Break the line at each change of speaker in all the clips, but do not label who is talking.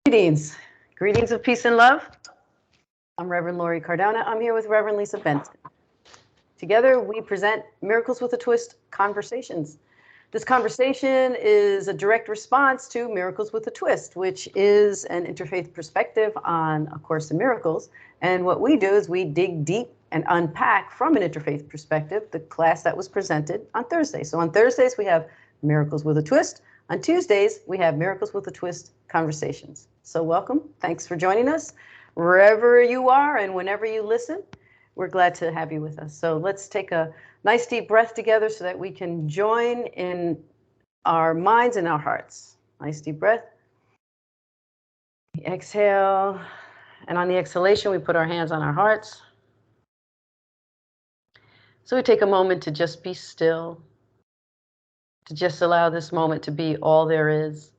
Greetings. Greetings of peace and love. I'm Reverend Cardona. I'm here with Reverend Lisa Benton. Together, we present Miracles with a Twist conversations. This conversation is a direct response to Miracles with a Twist, which is an interfaith perspective on A Course in Miracles. And what we do is we dig deep and unpack from an interfaith perspective the class that was presented on Thursday. So on Thursdays, we have Miracles with a Twist. On Tuesdays, we have Miracles with a Twist conversations. So welcome. Thanks for joining us. Wherever you are and whenever you listen, we're glad to have you with us. So let's take a nice deep breath together so that we can join in our minds and our hearts. Nice deep breath. Exhale. And on the exhalation, we put our hands on our hearts. So we take a moment to just be still, to just allow this moment to be all there is,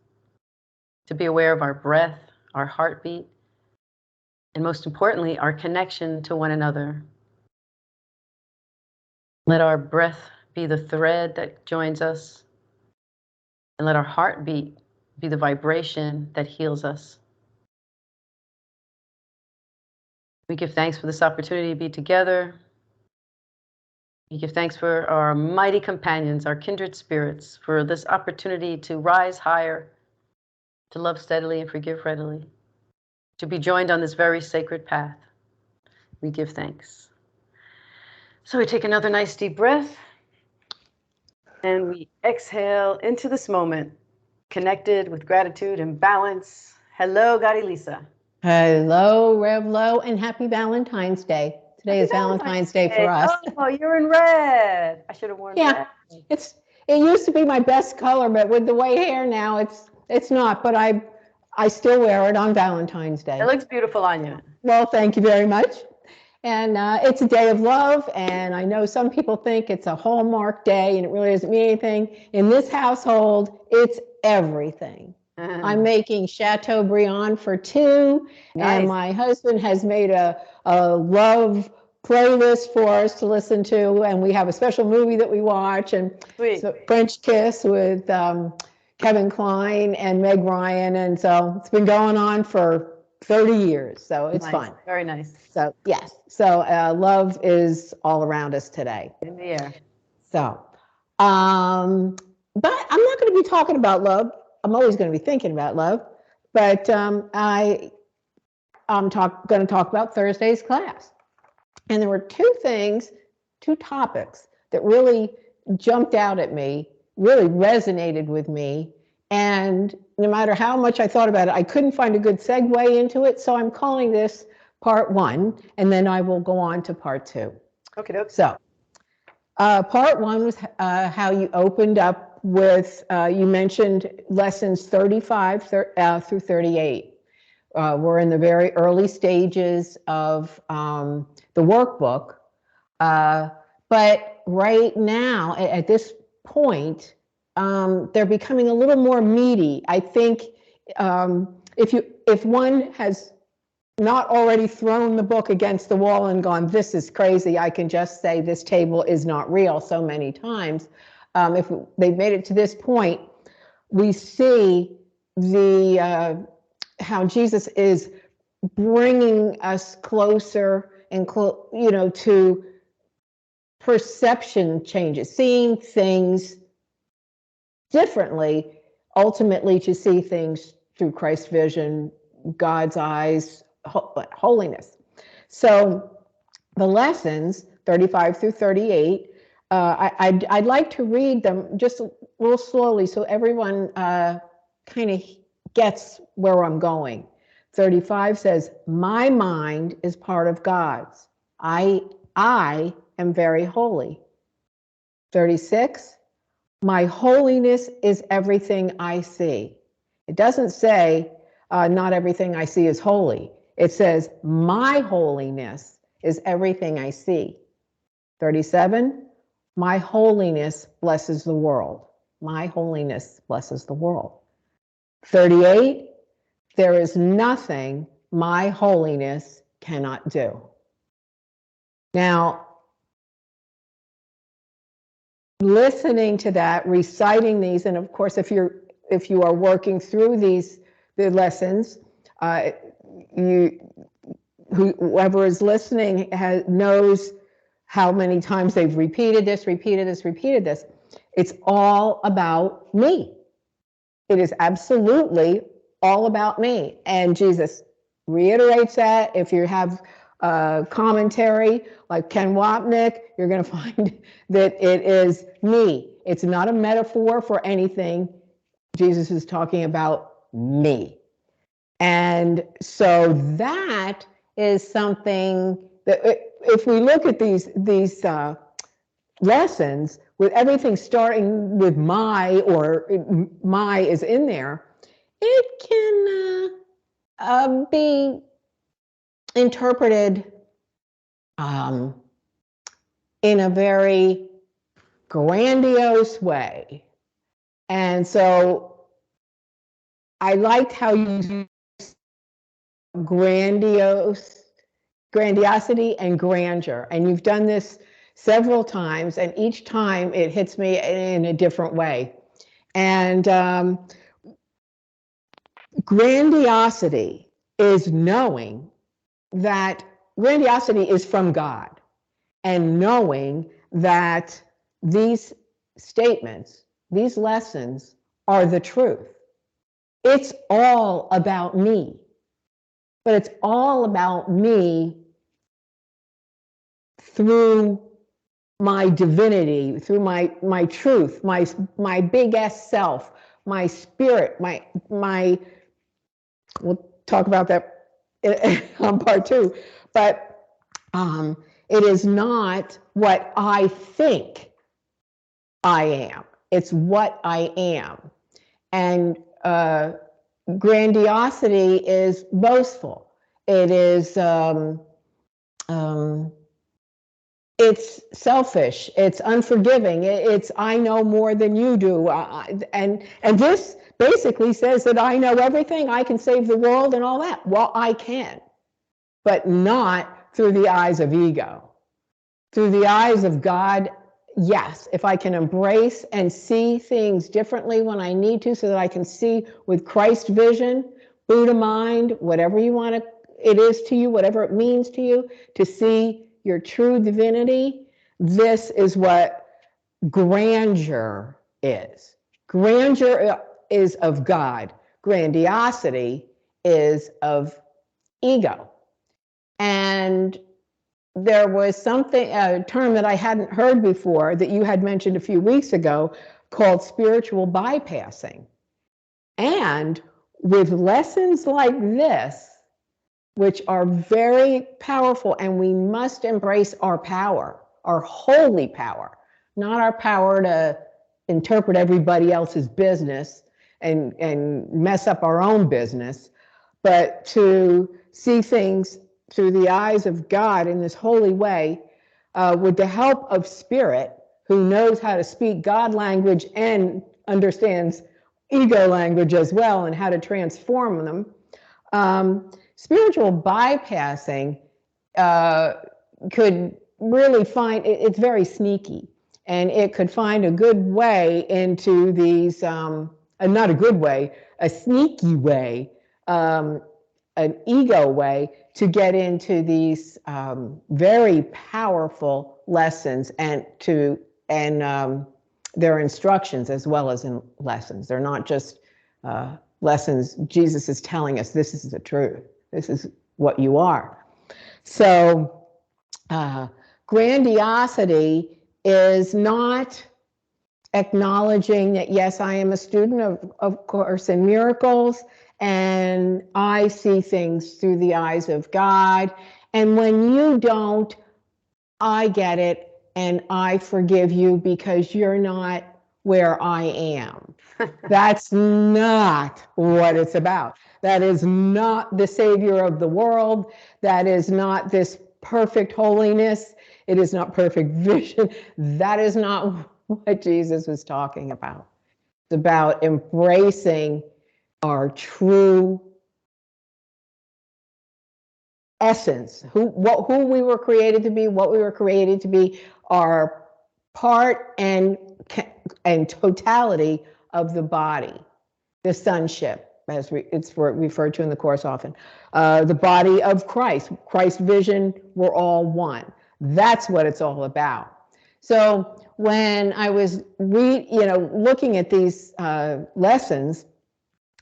to be aware of our breath, our heartbeat, and most importantly, our connection to one another. Let our breath be the thread that joins us, and let our heartbeat be the vibration that heals us. We give thanks for this opportunity to be together. We give thanks for our mighty companions, our kindred spirits, for this opportunity to rise higher, to love steadily and forgive readily, to be joined on this very sacred path. We give thanks. So we take another nice deep breath and we exhale into this moment, connected with gratitude and balance. Hello, Goddi Lisa.
Hello, RevLo, and happy Valentine's Day. Today is Valentine's Day for us.
Oh, you're in red. I should have worn red.
It used to be my best color, but with the white hair now, it's not. But I still wear it on Valentine's Day.
It looks beautiful on you.
Well, thank you very much. And it's a day of love, and I know some people think it's a Hallmark day, and it really doesn't mean anything. In this household, it's everything. I'm making Chateaubriand for two, and my husband has made a love playlist for us to listen to, and we have a special movie that we watch, and so French Kiss with Kevin Kline and Meg Ryan, and so it's been going on for 30 years, so it's fun.
Very nice.
So yes, so love is all around us today.
In the air.
So, but I'm not going to be talking about love. I'm always going to be thinking about love, but I'm going to talk about Thursday's class. And there were two topics that really jumped out at me, really resonated with me. And no matter how much I thought about it, I couldn't find a good segue into it. So I'm calling this part one, and then I will go on to part two.
Okay.
So part one was how you opened up with, you mentioned lessons 35 through 38. We're in the very early stages of the workbook. But right now, at this point, they're becoming a little more meaty. I think if one has not already thrown the book against the wall and gone, this is crazy, I can just say this table is not real so many times. If they've made it to this point, we see how Jesus is bringing us closer and to perception changes, seeing things differently, ultimately to see things through Christ's vision, God's eyes, holiness. So the lessons 35 through 38. I'd like to read them just a little slowly so everyone kind of gets where I'm going. 35 says, my mind is part of God's. I am very holy. 36, my holiness is everything I see. It doesn't say not everything I see is holy. It says my holiness is everything I see. 37, my holiness blesses the world. My holiness blesses the world. 38, there is nothing my holiness cannot do. Now, listening to that, reciting these, and of course, if you are working through the lessons, Whoever is listening knows how many times they've repeated this. It's all about me. It is absolutely all about me. And Jesus reiterates that. If you have commentary like Ken Wapnick, you're going to find that it is me. It's not a metaphor for anything. Jesus is talking about me. And so that is something that if we look at these lessons, with everything starting with my, or my is in there, it can be interpreted in a very grandiose way. And so I liked how you grandiosity and grandeur, and you've done this several times, and each time it hits me in a different way. And grandiosity is knowing that grandiosity is from God, and knowing that these statements, these lessons are the truth. It's all about me, but it's all about me through my divinity, through my truth, my big S self, my spirit, my we'll talk about that on part 2, but it is not what I think I am. It's what I am. And grandiosity is boastful. It is it's selfish, it's unforgiving, it's I know more than you do, and this basically says that I know everything, I can save the world and all that. Well, I can, but not through the eyes of ego. Through the eyes of God, yes, if I can embrace and see things differently when I need to, so that I can see with Christ vision, Buddha mind, whatever you want it is to you, whatever it means to you, to see your true divinity, this is what grandeur is. Grandeur is of God. Grandiosity is of ego. And there was a term that I hadn't heard before that you had mentioned a few weeks ago called spiritual bypassing. And with lessons like this, which are very powerful, and we must embrace our power, our holy power, not our power to interpret everybody else's business and mess up our own business, but to see things through the eyes of God in this holy way, with the help of Spirit, who knows how to speak God language and understands ego language as well, and how to transform them. Spiritual bypassing could really find, it's very sneaky, and it could find a good way into these, not a good way, a sneaky way, an ego way to get into these very powerful lessons, and their instructions as well as in lessons. They're not just lessons. Jesus is telling us this is the truth. This is what you are. So grandiosity is not acknowledging that, yes, I am a student of Course in Miracles, and I see things through the eyes of God. And when you don't, I get it, and I forgive you because you're not where I am. That's not what it's about. That is not the Savior of the world. That is not this perfect holiness. It is not perfect vision. That is not what Jesus was talking about. It's about embracing our true essence, who we were created to be, what we were created to be, our part and totality of the body, the sonship. as it's referred to in the Course often. The body of Christ, Christ vision, we're all one. That's what it's all about. So when I was looking at these lessons,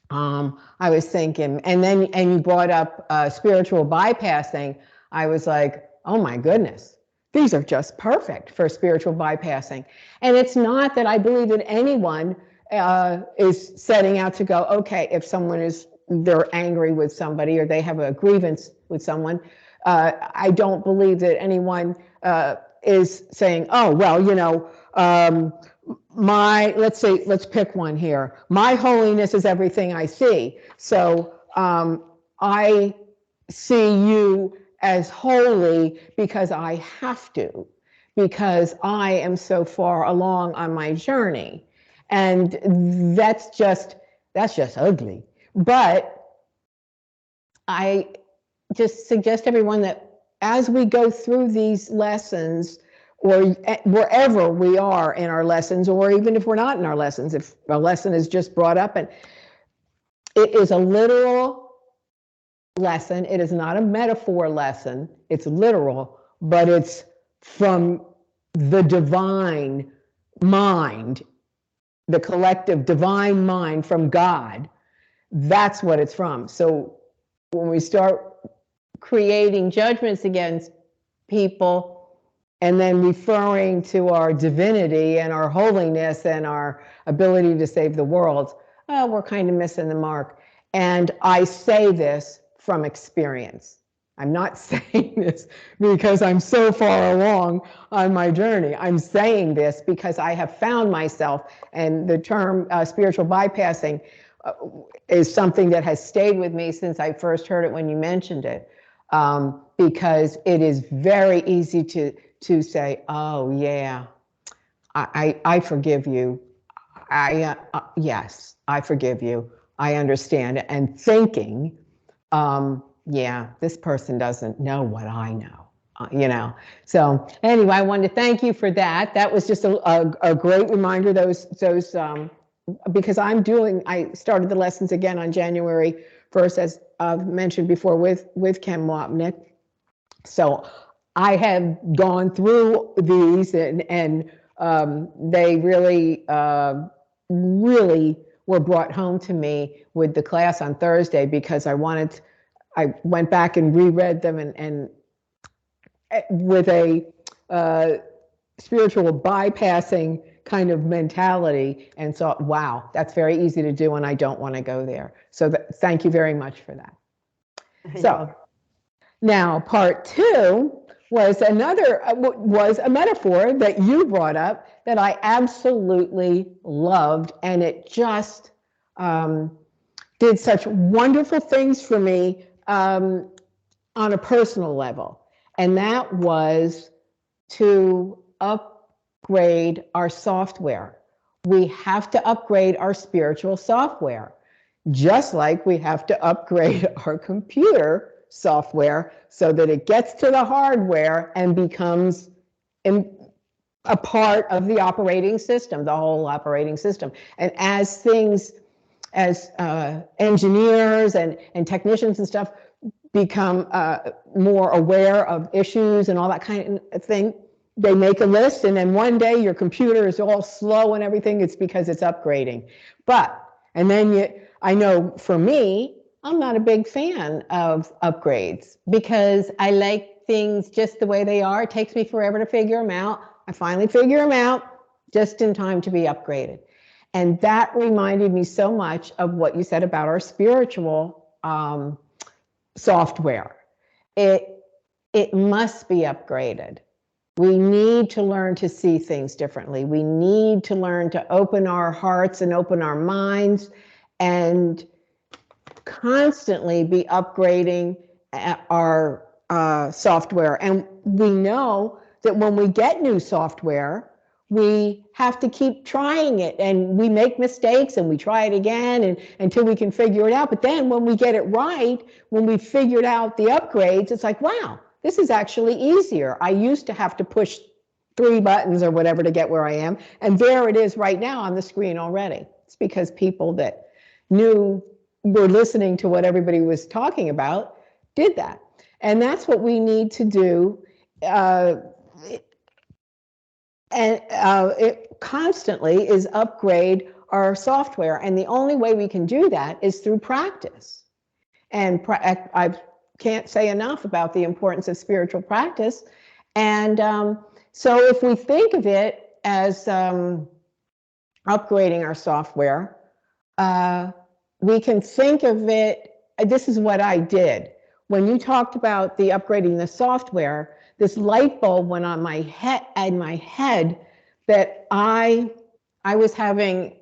I was thinking, and you brought up spiritual bypassing. I was like, oh my goodness, these are just perfect for spiritual bypassing. And it's not that I believe that anyone is setting out to go, okay, if they're angry with somebody or they have a grievance with someone, I don't believe that anyone is saying, oh, well, let's pick one here. My holiness is everything I see. So I see you as holy because I have to, because I am so far along on my journey. And that's just ugly. But I just suggest everyone that as we go through these lessons, or wherever we are in our lessons, or even if we're not in our lessons, if a lesson is just brought up, and it is a literal lesson, it is not a metaphor lesson, it's literal, but it's from the divine mind, the collective divine mind from God. That's what it's from. So when we start creating judgments against people and then referring to our divinity and our holiness and our ability to save the world, we're kind of missing the mark. And I say this from experience. I'm not saying this because I'm so far along on my journey. I'm saying this because I have found myself, and the term spiritual bypassing is something that has stayed with me since I first heard it when you mentioned it, because it is very easy to say, oh yeah, I forgive you. Yes, I forgive you. I understand. And thinking, yeah, this person doesn't know what I know, So anyway, I wanted to thank you for that. That was just a great reminder, because I started the lessons again on January 1st, as I've mentioned before, with Ken Wapnick. So I have gone through these, and they really, really were brought home to me with the class on Thursday, because I went back and reread them and with a spiritual bypassing kind of mentality, and thought, wow, that's very easy to do, and I don't want to go there. So thank you very much for that. So now part 2 was a metaphor that you brought up that I absolutely loved, and it just did such wonderful things for me on a personal level, and that was to upgrade our software. We have to upgrade our spiritual software, just like we have to upgrade our computer software so that it gets to the hardware and becomes a part of the operating system, the whole operating system. And as engineers and technicians and stuff become more aware of issues and all that kind of thing, they make a list, and then one day your computer is all slow and everything. It's because it's upgrading. I know for me, I'm not a big fan of upgrades because I like things just the way they are. It takes me forever to figure them out. I finally figure them out just in time to be upgraded. And that reminded me so much of what you said about our spiritual software. It must be upgraded. We need to learn to see things differently. We need to learn to open our hearts and open our minds and constantly be upgrading our software. And we know that when we get new software, we have to keep trying it, and we make mistakes and we try it again and until we can figure it out. But then when we get it right, when we figured out the upgrades, it's like, wow, this is actually easier. I used to have to push 3 buttons or whatever to get where I am, and there it is right now on the screen already. It's because people that knew were listening to what everybody was talking about did that. And that's what we need to do. It constantly is upgrade our software. And the only way we can do that is through practice. And I can't say enough about the importance of spiritual practice. And so if we think of it as upgrading our software, we can think of it, this is what I did. When you talked about the upgrading the software, this light bulb went on my head that I was having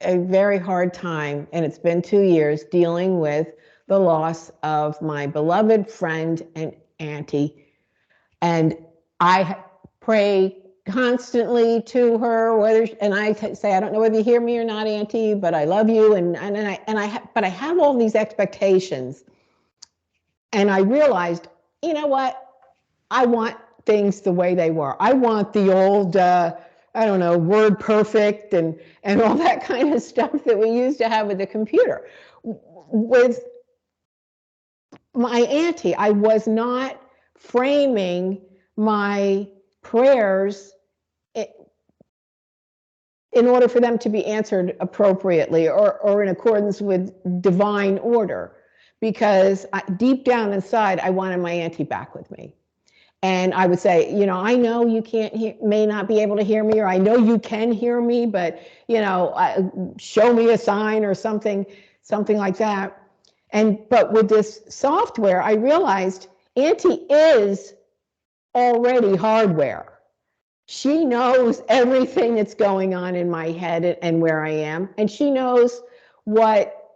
a very hard time, and it's been 2 years, dealing with the loss of my beloved friend and auntie. And I pray constantly to her, and I say, I don't know whether you hear me or not, Auntie, but I love you, but I have all these expectations. And I realized, you know what? I want things the way they were. I want the old, I don't know, word perfect and all that kind of stuff that we used to have with the computer. With my auntie, I was not framing my prayers in order for them to be answered appropriately or in accordance with divine order, because deep down inside, I wanted my auntie back with me. And I would say, you know, I know you may not be able to hear me, or I know you can hear me, but, you know, show me a sign or something like that. But with this software, I realized Auntie is already hardware. She knows everything that's going on in my head and where I am, and she knows what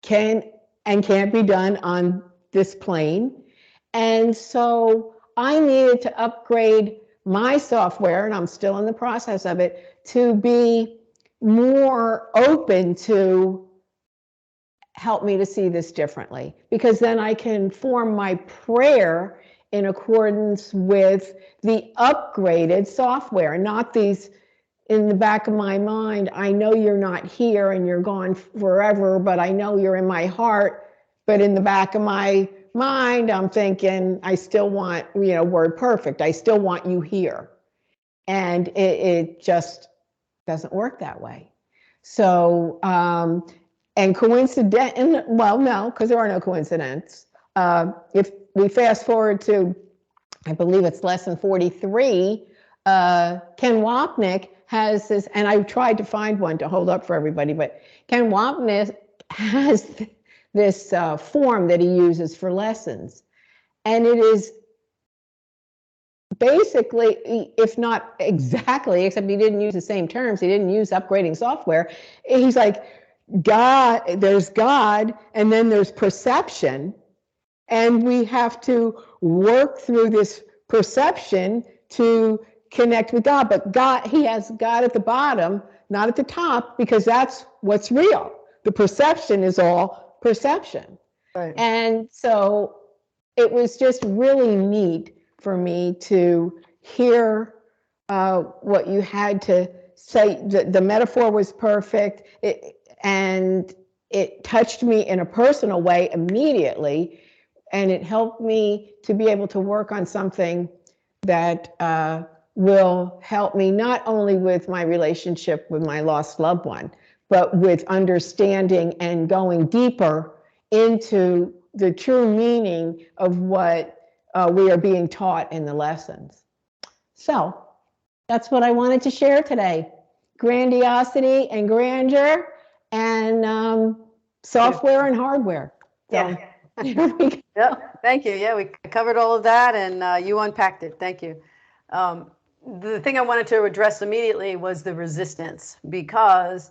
can and can't be done on this plane. And so I needed to upgrade my software, and I'm still in the process of it, to be more open to help me to see this differently, because then I can form my prayer in accordance with the upgraded software, not these in the back of my mind. I know you're not here and you're gone forever, but I know you're in my heart. But in the back of my mind, I'm thinking, I still want, you know, word perfect. I still want you here. And it just doesn't work that way. So, and well, no, because there are no coincidences. If we fast forward to, I believe it's lesson 43, Ken Wapnick has this, and I tried to find one to hold up for everybody, but Ken Wapnick has this form that he uses for lessons. And it is basically, if not exactly, except he didn't use the same terms, he didn't use upgrading software. He's like, there's God, and then there's perception. And we have to work through this perception to connect with God. But God, he has God at the bottom, not at the top, because that's what's real. The perception is all perception. Right. And so it was just really neat for me to hear what you had to say. The metaphor was perfect, and it touched me in a personal way immediately. And it helped me to be able to work on something that will help me not only with my relationship with my lost loved one, but with understanding and going deeper into the true meaning of what we are being taught in the lessons. So that's what I wanted to share today. Grandiosity and grandeur, and software and hardware. So,
yeah. Yep. Thank you. Yeah, we covered all of that, and you unpacked it. Thank you. The thing I wanted to address immediately was the resistance, because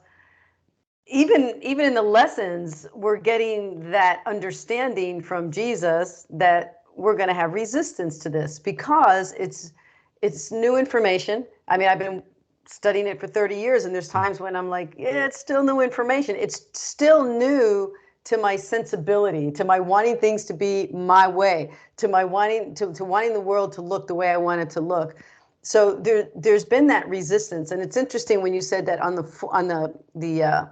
even in the lessons, we're getting that understanding from Jesus that we're going to have resistance to this because it's new information. I mean, I've been studying it for 30 years, and there's times when I'm like, yeah, it's still new information. It's still new to my sensibility, to my wanting things to be my way, to my wanting to wanting the world to look the way I want it to look. So there's been that resistance, and it's interesting when you said that on the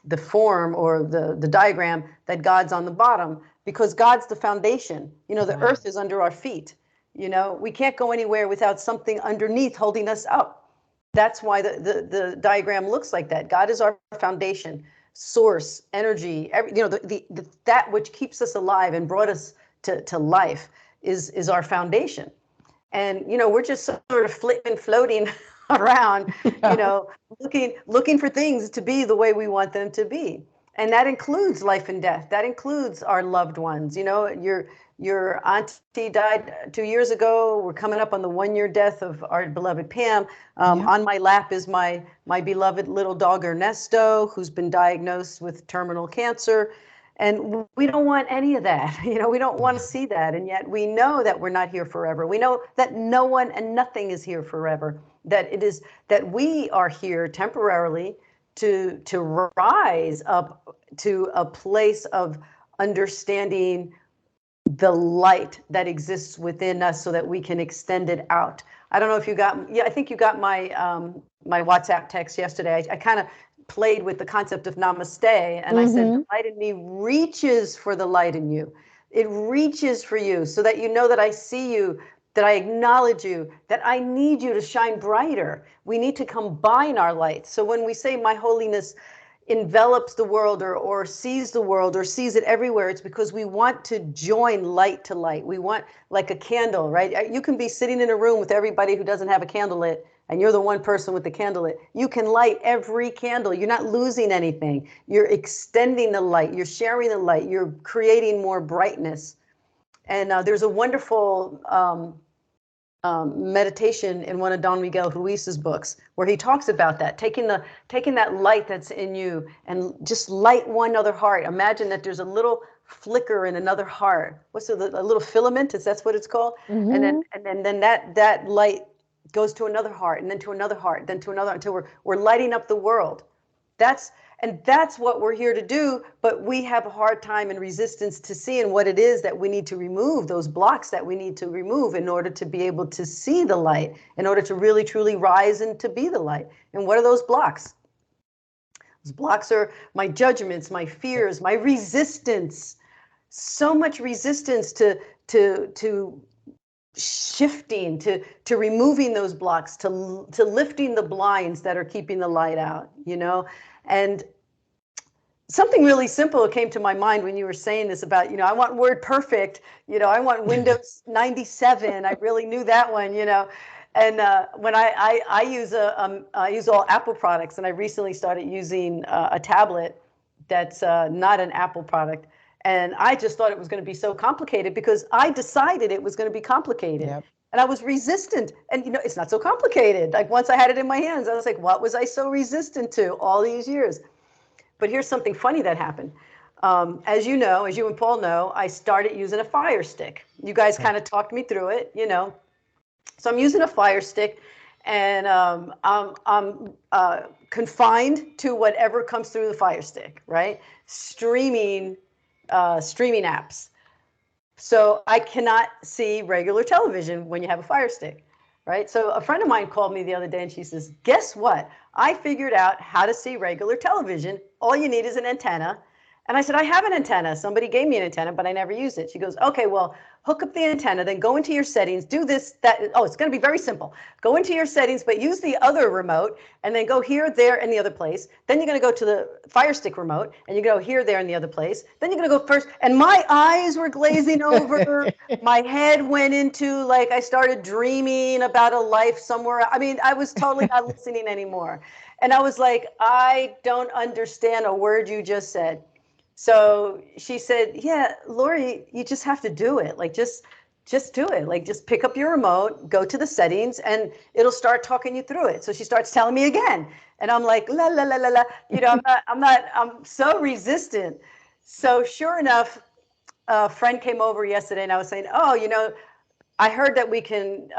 the form or the diagram that God's on the bottom, because God's the foundation. You know, the earth is under our feet. You know, we can't go anywhere without something underneath holding us up. That's why the diagram looks like that. God is our foundation, source, energy, you know, that which keeps us alive and brought us to life is our foundation. And, you know, we're just sort of floating around, you know, looking for things to be the way we want them to be. And that includes life and death. That includes our loved ones. You know, your auntie died 2 years ago. We're coming up on the 1-year death of our beloved Pam. On my lap is my beloved little dog Ernesto, who's been diagnosed with terminal cancer. And we don't want any of that. You know, we don't want to see that. And yet we know that we're not here forever. We know that no one and nothing is here forever. That it is that we are here temporarily to rise up to a place of understanding the light that exists within us so that we can extend it out. I don't know if you got, I think you got my my WhatsApp text yesterday. I kind of played with the concept of namaste, and I said, the light in me reaches for the light in you. It reaches for you so that you know that I see you, that I acknowledge you, that I need you to shine brighter. We need to combine our lights. So when we say my holiness envelops the world or sees the world or sees it everywhere, it's because we want to join light to light. We want, like a candle, right? You can be sitting in a room with everybody who doesn't have a candle lit, and you're the one person with the candle lit. You can light every candle. You're not losing anything. You're extending the light. You're sharing the light. You're creating more brightness. And there's a wonderful meditation in one of Don Miguel Ruiz's books where he talks about that, taking that light that's in you and just light one other heart. Imagine that there's a little flicker in another heart. What's it, a little filament? That's what it's called. And then that light goes to another heart, and then to another heart, then to another, until we're lighting up the world. That's what we're here to do, but we have a hard time and resistance to seeing what it is that we need to remove, those blocks that we need to remove in order to be able to see the light, in order to really truly rise and to be the light. And what are those blocks? Those blocks are my judgments, my fears, my resistance. So much resistance to shifting, to removing those blocks, to lifting the blinds that are keeping the light out, you know. And something really simple came to my mind when you were saying this about, you know, I want Word perfect, you know, I want Windows 97. I really knew that one, you know. And when I use all Apple products, and I recently started using a tablet that's not an Apple product. And I just thought it was going to be so complicated because I decided it was going to be complicated. Yep. And I was resistant. And, you know, it's not so complicated. Like, once I had it in my hands, I was like, what was I so resistant to all these years? But here's something funny that happened. As you know, as you and Paul know, I started using a Fire Stick. You guys kind of talked me through it, you know. So I'm using a Fire Stick, and I'm confined to whatever comes through the Fire Stick, right? Streaming apps. So I cannot see regular television when you have a Fire Stick, right? So a friend of mine called me the other day and she says, guess what? I figured out how to see regular television. All you need is an antenna. And I said, I have an antenna. Somebody gave me an antenna, but I never used it. She goes, okay, well, hook up the antenna, then go into your settings, do this, that. Oh, it's going to be very simple. Go into your settings, but use the other remote, and then go here, there, and the other place. Then you're going to go to the Fire Stick remote, and you go here, there, and the other place. Then you're going to go first. And my eyes were glazing over. My head went into, like, I started dreaming about a life somewhere. I mean, I was totally not listening anymore. And I was like, I don't understand a word you just said. So she said, yeah, Lori, you just have to do it. Like, just do it. Like, just pick up your remote, go to the settings, and it'll start talking you through it. So she starts telling me again. And I'm like, la, la, la, la, la. You know, I'm so resistant. So sure enough, a friend came over yesterday and I was saying, oh, you know, I heard that we can,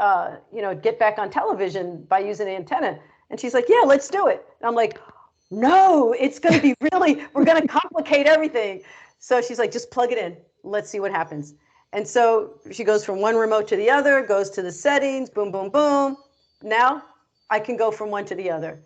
you know, get back on television by using an antenna. And she's like, yeah, let's do it. And I'm like, no, it's going to be really, we're going to complicate everything. So she's like, just plug it in. Let's see what happens. And so she goes from one remote to the other, goes to the settings, boom, boom, boom. Now I can go from one to the other.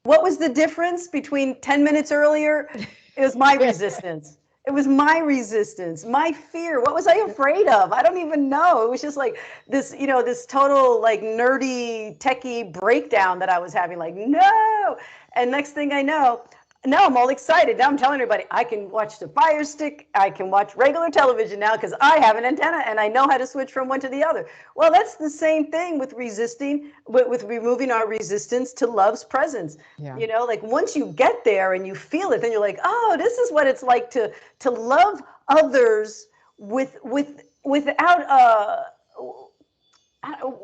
What was the difference between 10 minutes earlier? It was my resistance. It was my resistance, my fear. What was I afraid of? I don't even know. It was just like this, this total like nerdy techie breakdown that I was having, like, no. And next thing I know, now I'm all excited. Now I'm telling everybody I can watch the Fire Stick. I can watch regular television now because I have an antenna and I know how to switch from one to the other. Well, that's the same thing with resisting, with removing our resistance to love's presence.
Yeah.
Like once you get there and you feel it, then you're like, oh, this is what it's like to love others without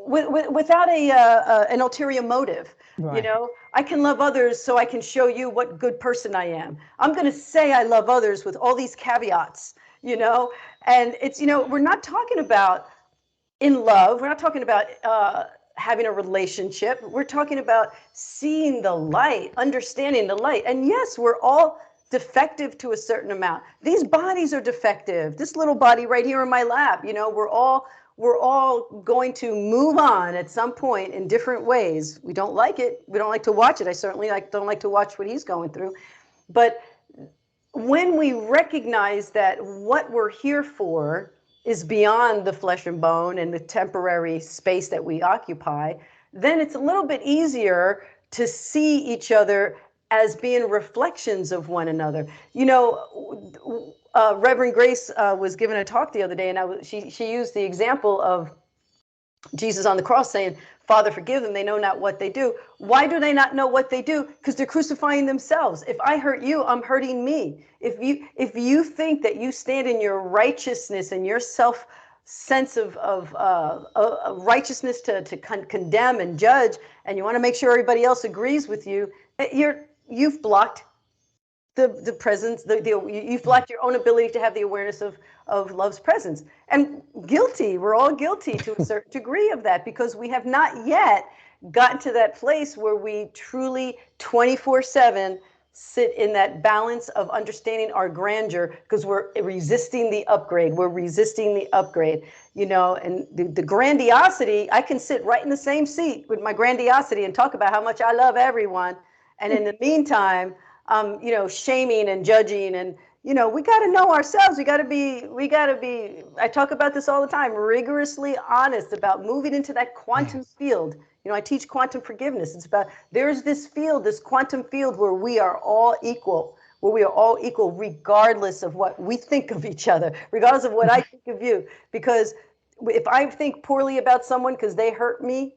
without an ulterior motive.
Right.
I can love others so I can show you what good person I am. I'm going to say I love others with all these caveats, and it's, we're not talking about in love. We're not talking about having a relationship. We're talking about seeing the light, understanding the light. And yes, we're all defective to a certain amount. These bodies are defective. This little body right here in my lap, we're all going to move on at some point in different ways. We don't like it. We don't like to watch it. I certainly don't like to watch what he's going through. But when we recognize that what we're here for is beyond the flesh and bone and the temporary space that we occupy, then it's a little bit easier to see each other as being reflections of one another. Reverend Grace was giving a talk the other day, and she used the example of Jesus on the cross saying, Father, forgive them, they know not what they do. Why do they not know what they do? Because they're crucifying themselves. If I hurt you, I'm hurting me. If you think that you stand in your righteousness and your sense of righteousness to condemn and judge, and you want to make sure everybody else agrees with you, you've blocked the presence, you've blocked your own ability to have the awareness of love's presence. And we're all guilty to a certain degree of that, because we have not yet gotten to that place where we truly 24/7 sit in that balance of understanding our grandeur, because we're resisting the upgrade. We're resisting the upgrade, and the grandiosity, I can sit right in the same seat with my grandiosity and talk about how much I love everyone. And in the meantime, shaming and judging, and we got to know ourselves. We got to be, I talk about this all the time, rigorously honest about moving into that quantum field. I teach quantum forgiveness. It's about, there's this quantum field where we are all equal, regardless of what we think of each other, regardless of what I think of you. Because if I think poorly about someone because they hurt me,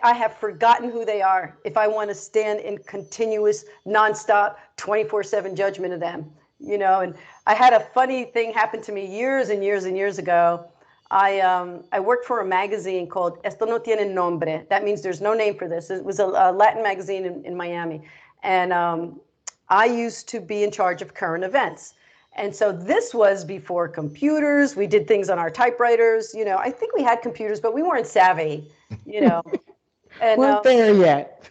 I have forgotten who they are if I want to stand in continuous, nonstop, 24/7 judgment of them. And I had a funny thing happen to me years and years and years ago. I worked for a magazine called Esto no tiene nombre. That means there's no name for this. It was a Latin magazine in Miami. And I used to be in charge of current events. And so this was before computers. We did things on our typewriters. I think we had computers, but we weren't savvy, And
weren't there yet.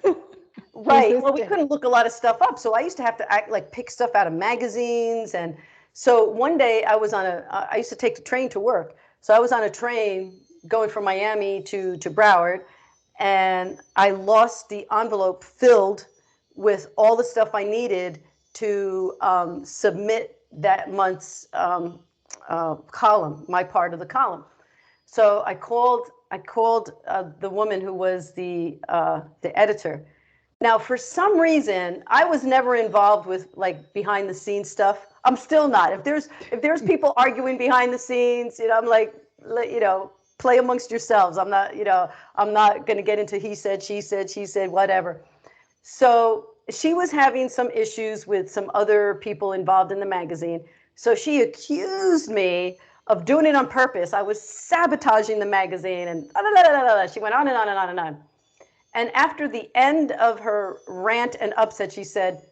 Right. Well, we couldn't look a lot of stuff up. So I used to have to pick stuff out of magazines. And so one day I used to take the train to work. So I was on a train going from Miami to Broward, and I lost the envelope filled with all the stuff I needed to submit that month's column, my part of the column. So I called the woman who was the editor. Now, for some reason, I was never involved with like behind the scenes stuff. I'm still not. If there's people arguing behind the scenes, I'm like, play amongst yourselves. I'm not going to get into he said, she said, whatever. So she was having some issues with some other people involved in the magazine. So she accused me of doing it on purpose. I was sabotaging the magazine, and she went on and on and on and on. And after the end of her rant and upset, she said,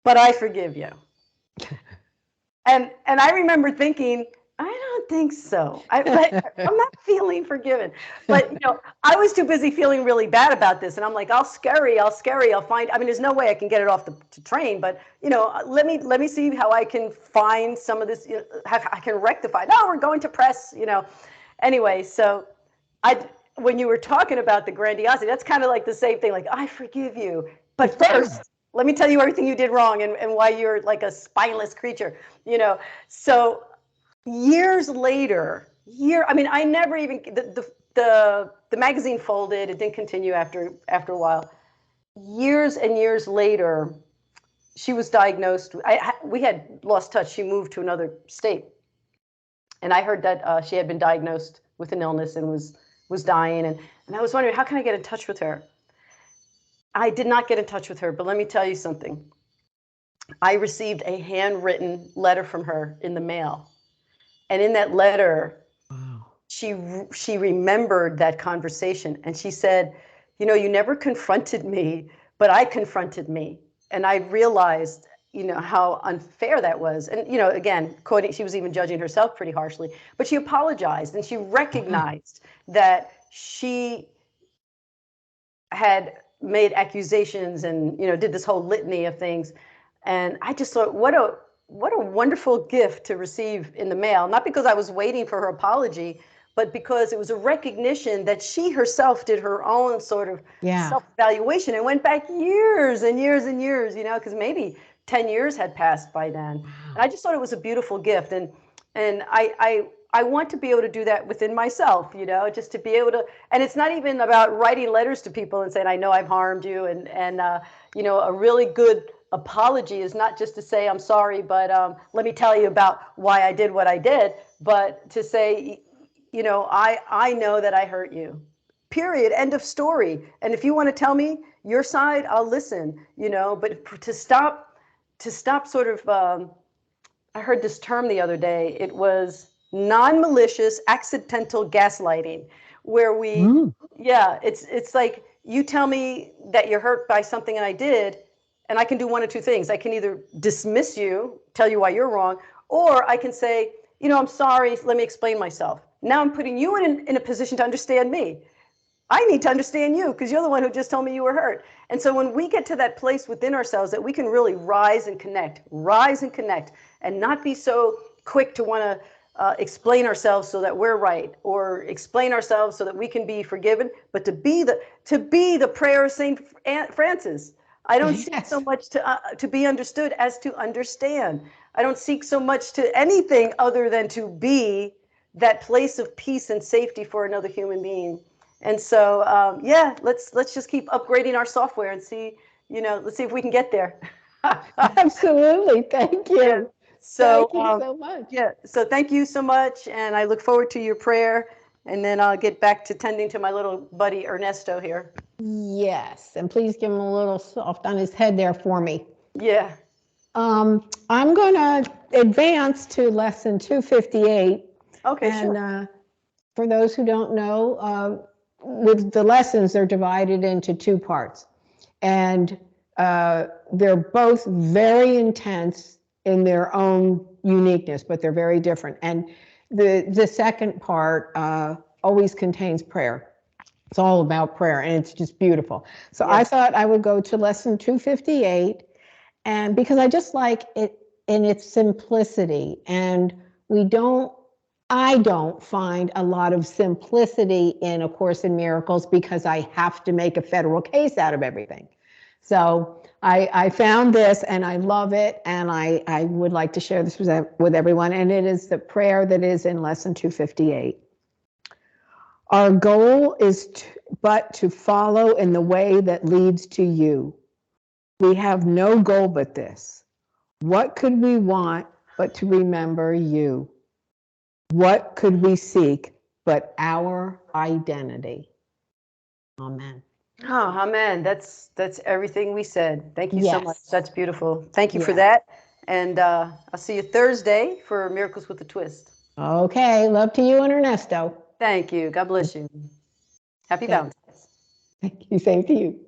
"But I forgive you." And I remember thinking, I don't think so. I'm not feeling forgiven. But I was too busy feeling really bad about this, and I'm like, I'll scurry. I'll find. I mean, there's no way I can get it off the train, but let me see how I can find some of this. I can rectify. No, we're going to press. Anyway, so when you were talking about the grandiosity, that's kind of like the same thing. Like, I forgive you, But first, let me tell you everything you did wrong and why you're like a spineless creature, you know. So years later, I mean, I never even, the magazine folded. It didn't continue after a while. Years and years later, she was diagnosed. We had lost touch. She moved to another state. And I heard that she had been diagnosed with an illness and was dying. And I was wondering, how can I get in touch with her? I did not get in touch with her, but let me tell you something. I received a handwritten letter from her in the mail. And in that letter, wow, she remembered that conversation. And she said, you know, you never confronted me, but I confronted me. And I realized, you know, how unfair that was. And, you know, again, quoting, she was even judging herself pretty harshly, but she apologized and she recognized that she had made accusations and, you know, did this whole litany of things. And I just thought, what a wonderful gift to receive in the mail, not because I was waiting for her apology, but because it was a recognition that she herself did her own sort of self-evaluation and went back years and years and years, you know, because maybe 10 years had passed by then. Wow. And I just thought it was a beautiful gift. And I want to be able to do that within myself, you know, just to be able to, and it's not even about writing letters to people and saying, I know I've harmed you. And you know, a really good apology is not just to say, I'm sorry, but let me tell you about why I did what I did, but to say, you know, I know that I hurt you, period, end of story. And if you want to tell me your side, I'll listen, you know, but to stop sort of, I heard this term the other day, it was non-malicious accidental gaslighting, where we, it's like you tell me that you're hurt by something and I did, and I can do one of two things. I can either dismiss you, tell you why you're wrong, or I can say, you know, I'm sorry, let me explain myself. Now I'm putting you in a position to understand me. I need to understand you because you're the one who just told me you were hurt. And so when we get to that place within ourselves that we can really rise and connect, and not be so quick to want to explain ourselves so that we're right, or explain ourselves so that we can be forgiven, but to be the prayer of Saint Francis. I don't seek so much to be understood as to understand. I don't seek so much to anything other than to be that place of peace and safety for another human being. And so, yeah, let's just keep upgrading our software and see, you know, let's see if we can get there.
Absolutely. Thank you.
Yeah. So,
thank you so much.
Yeah. So thank you so much. And I look forward to your prayer. And then I'll get back to tending to my little buddy Ernesto here.
Yes. And please give him a little soft on his head there for me.
Yeah.
I'm going to advance to lesson 258.
Okay,
and,
sure.
For those who don't know, with the lessons, they're divided into two parts. And they're both very intense in their own uniqueness, but they're very different. And the second part always contains prayer. It's all about prayer, and it's just beautiful. So yes. I thought I would go to lesson 258, and because I just like it in its simplicity, and I don't find a lot of simplicity in A Course in Miracles because I have to make a federal case out of everything. So I found this and I love it, and I would like to share this with everyone, and it is the prayer that is in lesson 258. Our goal is but to follow in the way that leads to you. We have no goal but this. What could we want but to remember you? What could we seek but our identity? Amen.
Oh, amen. That's everything we said. Thank you so much. That's beautiful. Thank you for that. And I'll see you Thursday for Miracles with a Twist.
Okay. Love to you and Ernesto.
Thank you. God bless you. Happy Valentine's.
Thank you. Same to you.